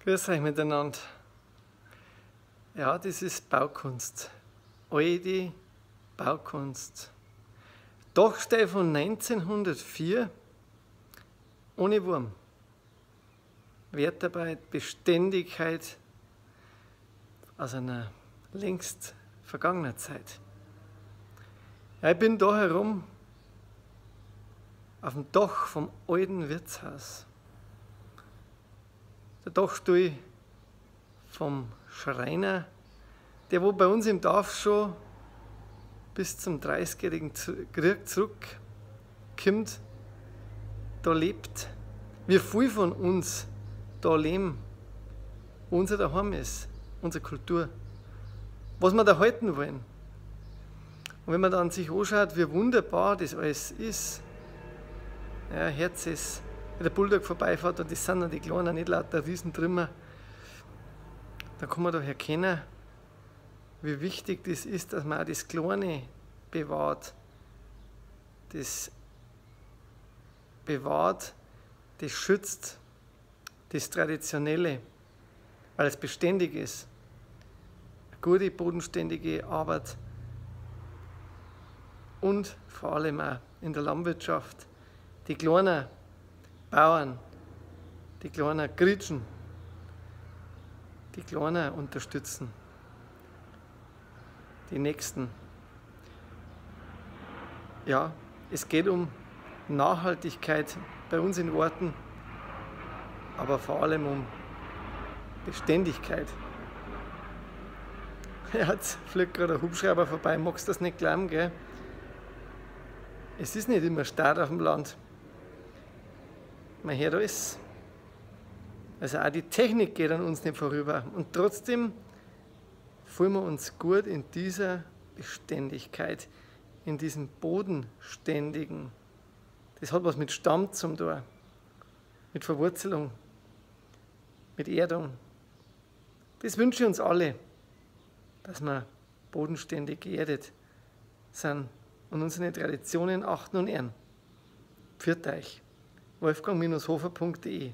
Grüß euch miteinander. Ja, das ist Baukunst. Alte Baukunst. Dachstein von 1904, ohne Wurm. Wertarbeit, Beständigkeit aus einer längst vergangenen Zeit. Ja, ich bin da herum auf dem Dach vom alten Wirtshaus. Der Dachstuhl vom Schreiner, der wo bei uns im Dorf schon bis zum 30-jährigen Krieg zurückkommt, da lebt. Wie viel von uns da leben, wo unser Daheim ist, unsere Kultur, was wir da halten wollen. Und wenn man dann sich anschaut, wie wunderbar das alles ist, ja, Herz ist, wenn der Bulldog vorbeifährt und das sind dann die Kleinen, nicht lauter Riesentrümmer, dann kann man da erkennen, wie wichtig das ist, dass man auch das Kleine bewahrt. Das bewahrt, das schützt, das Traditionelle, weil es beständig ist. Eine gute, bodenständige Arbeit und vor allem auch in der Landwirtschaft. Die kleinen Bauern, die kleinen Gritschen, die Kleinen unterstützen, die Nächsten. Ja, es geht um Nachhaltigkeit bei uns in Orten, aber vor allem um Beständigkeit. Jetzt fliegt gerade ein Hubschrauber vorbei, magst du das nicht glauben, gell? Es ist nicht immer stark auf dem Land. Man hört alles. Also auch die Technik geht an uns nicht vorüber. Und trotzdem fühlen wir uns gut in dieser Beständigkeit, in diesem Bodenständigen. Das hat was mit Stamm zum tun, mit Verwurzelung, mit Erdung. Das wünschen uns alle, dass wir bodenständig geerdet sind und unsere Traditionen achten und ehren. Pfiat euch. Wolfgang-hofer.de